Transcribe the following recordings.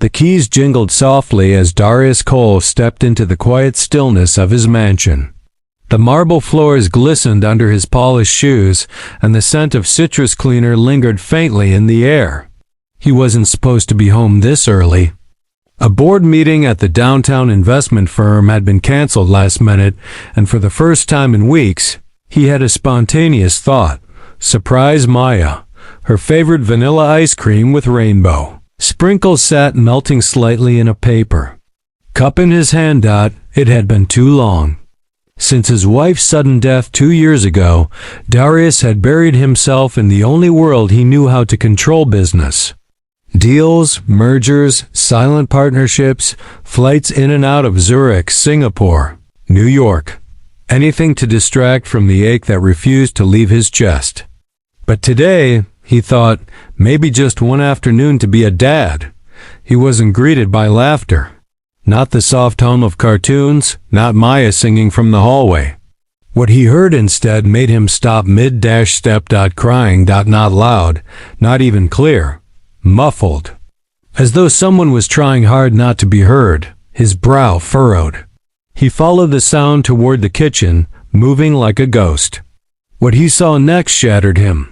The keys jingled softly as Darius Cole stepped into the quiet stillness of his mansion. The marble floors glistened under his polished shoes, and the scent of citrus cleaner lingered faintly in the air. He wasn't supposed to be home this early. A board meeting at the downtown investment firm had been canceled last minute, and for the first time in weeks, he had a spontaneous thought. Surprise Maya, her favorite vanilla ice cream with rainbow sprinkles sat melting slightly in a paper cup in his hand. It had been too long. Since his wife's sudden death 2 years ago, Darius had buried himself in the only world he knew how to control: business. Deals, mergers, silent partnerships, flights in and out of Zurich, Singapore, New York. Anything to distract from the ache that refused to leave his chest. But today, he thought, maybe just one afternoon to be a dad. He wasn't greeted by laughter. Not the soft hum of cartoons, not Maya singing from the hallway. What he heard instead made him stop mid-step. Crying, not loud, not even clear. Muffled. As though someone was trying hard not to be heard, his brow furrowed. He followed the sound toward the kitchen, moving like a ghost. What he saw next shattered him.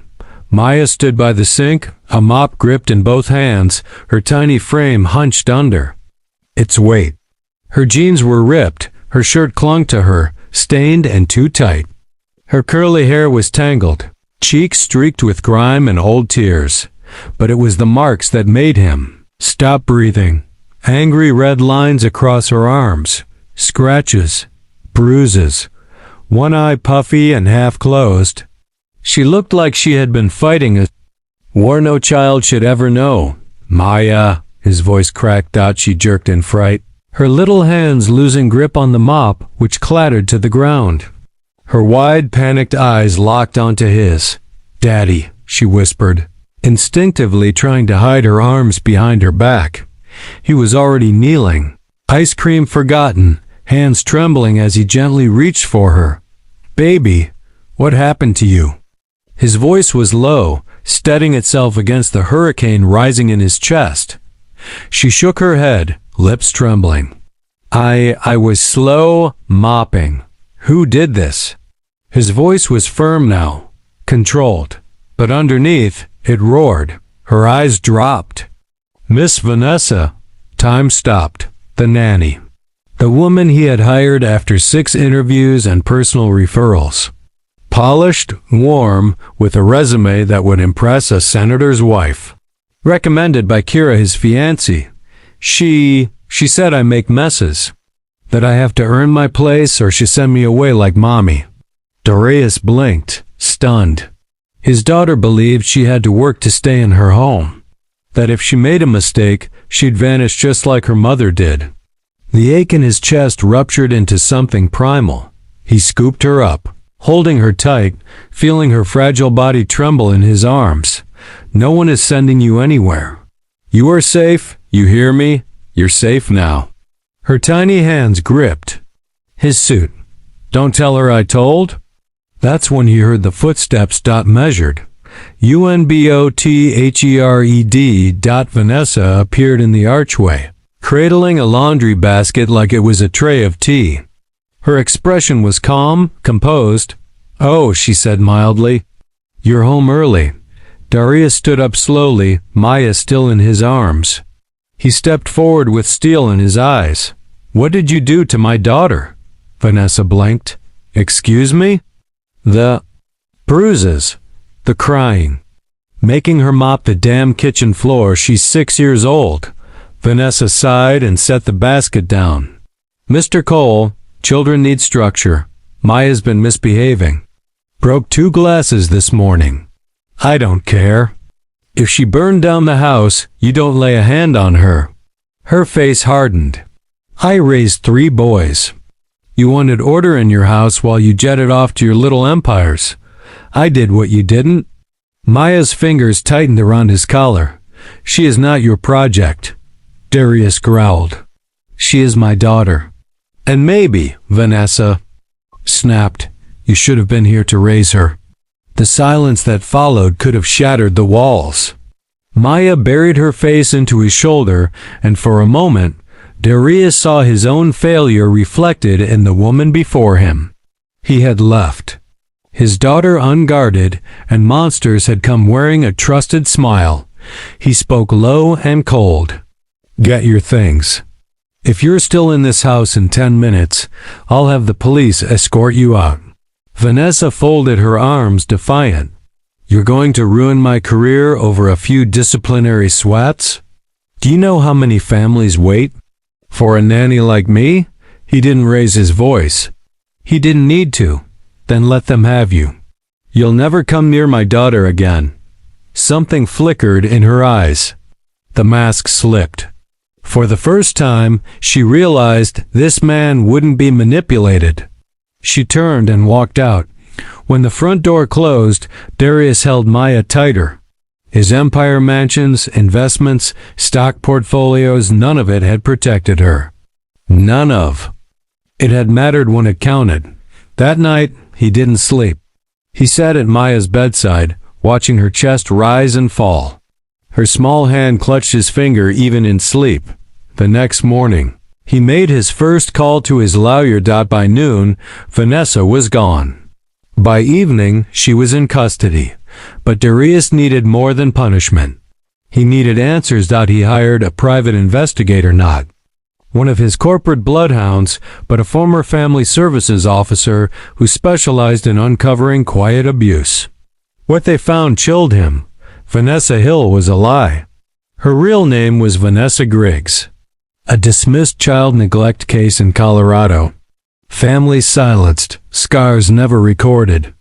Maya stood by the sink, a mop gripped in both hands, her tiny frame hunched under its weight. Her jeans were ripped, her shirt clung to her, stained and too tight. Her curly hair was tangled, cheeks streaked with grime and old tears. But it was the marks that made him stop breathing. Angry red lines across her arms, scratches, bruises, one eye puffy and half closed. She looked like she had been fighting a war no child should ever know. Maya, his voice cracked. She jerked in fright, her little hands losing grip on the mop, which clattered to the ground. Her wide, panicked eyes locked onto his. Daddy, she whispered, instinctively trying to hide her arms behind her back. He was already kneeling, ice cream forgotten, hands trembling as he gently reached for her. Baby, what happened to you? His voice was low, steadying itself against the hurricane rising in his chest. She shook her head, lips trembling. I was slow mopping. Who did this? His voice was firm now, controlled, but underneath, it roared. Her eyes dropped. Miss Vanessa. Time stopped. The nanny. The woman he had hired after 6 interviews and personal referrals. Polished, warm, with a resume that would impress a senator's wife. Recommended by Kira, his fiancée. She said I make messes. That I have to earn my place or she send me away like mommy. Darius blinked, stunned. His daughter believed she had to work to stay in her home. That if she made a mistake, she'd vanish just like her mother did. The ache in his chest ruptured into something primal. He scooped her up, holding her tight, feeling her fragile body tremble in his arms. No one is sending you anywhere. You are safe, you hear me? You're safe now. Her tiny hands gripped his suit. Don't tell her I told? That's when he heard the footsteps. Measured. UNBOTHERED. Vanessa appeared in the archway, cradling a laundry basket like it was a tray of tea. Her expression was calm, composed. Oh, she said mildly. You're home early. Darius stood up slowly, Maya still in his arms. He stepped forward with steel in his eyes. What did you do to my daughter? Vanessa blinked. Excuse me? The bruises, the crying, making her mop the damn kitchen floor. She's 6 years old. Vanessa sighed and set the basket down. Mr. Cole, children need structure. Maya's been misbehaving. Broke 2 glasses this morning. I don't care. If she burned down the house, you don't lay a hand on her. Her face hardened. I raised 3 boys. You wanted order in your house while you jetted off to your little empires. I did what you didn't. Maya's fingers tightened around his collar. She is not your project. Darius growled. She is my daughter. And maybe, Vanessa snapped, you should have been here to raise her. The silence that followed could have shattered the walls. Maya buried her face into his shoulder, and for a moment, Darius saw his own failure reflected in the woman before him. He had left his daughter unguarded, and monsters had come wearing a trusted smile. He spoke low and cold. "Get your things. If you're still in this house in 10 minutes, I'll have the police escort you out." Vanessa folded her arms, defiant. "You're going to ruin my career over a few disciplinary swats? Do you know how many families wait for a nanny like me?" He didn't raise his voice. "He didn't need to. Then let them have you. You'll never come near my daughter again." Something flickered in her eyes. The mask slipped. For the first time, she realized this man wouldn't be manipulated. She turned and walked out. When the front door closed, Darius held Maya tighter. His empire mansions, investments, stock portfolios, none of it had protected her. None of it had mattered when it counted. That night, he didn't sleep. He sat at Maya's bedside, watching her chest rise and fall. Her small hand clutched his finger even in sleep. The next morning, he made his first call to his lawyer. By noon, Vanessa was gone. By evening, she was in custody. But Darius needed more than punishment. He needed answers. He hired a private investigator, not one of his corporate bloodhounds, but a former family services officer who specialized in uncovering quiet abuse. What they found chilled him. Vanessa Hill was a lie. Her real name was Vanessa Griggs. A dismissed child neglect case in Colorado. Families silenced, scars never recorded.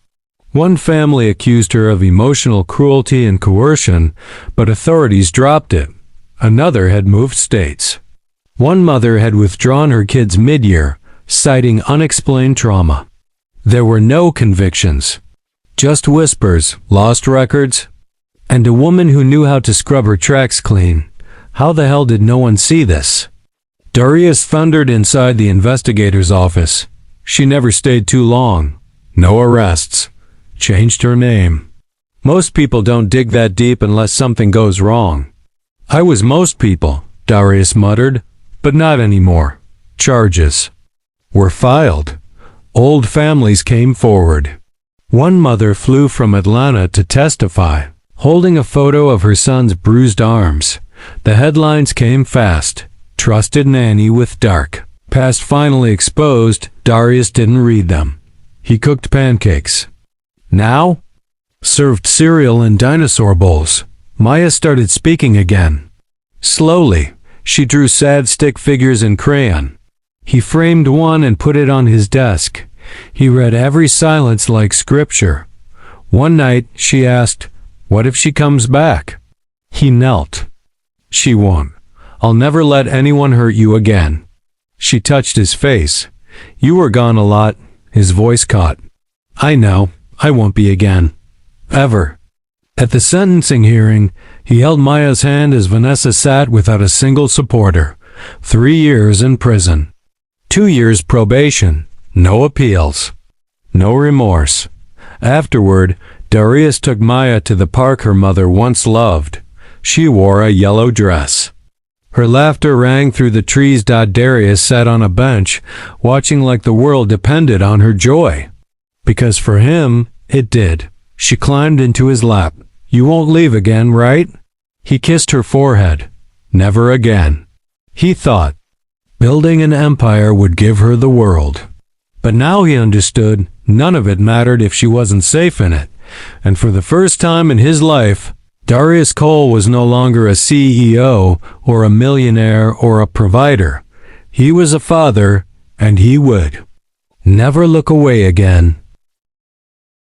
One family accused her of emotional cruelty and coercion, but authorities dropped it. Another had moved states. One mother had withdrawn her kids mid-year, citing unexplained trauma. There were no convictions. Just whispers, lost records, and a woman who knew how to scrub her tracks clean. How the hell did no one see this? Darius thundered inside the investigator's office. She never stayed too long. No arrests. Changed her name. Most people don't dig that deep unless something goes wrong. I was most people, Darius muttered, but not anymore. Charges were filed. Old families came forward. One mother flew from Atlanta to testify, holding a photo of her son's bruised arms. The headlines came fast. Trusted nanny with dark past finally exposed. Darius didn't read them. He cooked pancakes. Now? Served cereal in dinosaur bowls. Maya started speaking again. Slowly, she drew sad stick figures in crayon. He framed one and put it on his desk. He read every silence like scripture. One night, she asked, "What if she comes back?" He knelt. "She won't. I'll never let anyone hurt you again." She touched his face. "You were gone a lot," his voice caught. "I know. I won't be again. Ever." At the sentencing hearing, he held Maya's hand as Vanessa sat without a single supporter. 3 years in prison. 2 years probation. No appeals. No remorse. Afterward, Darius took Maya to the park her mother once loved. She wore a yellow dress. Her laughter rang through the trees. Darius sat on a bench, watching like the world depended on her joy. Because for him, it did. She climbed into his lap. "You won't leave again, right?" He kissed her forehead. Never again. He thought building an empire would give her the world. But now he understood none of it mattered if she wasn't safe in it. And for the first time in his life, Darius Cole was no longer a CEO or a millionaire or a provider. He was a father, and he would never look away again.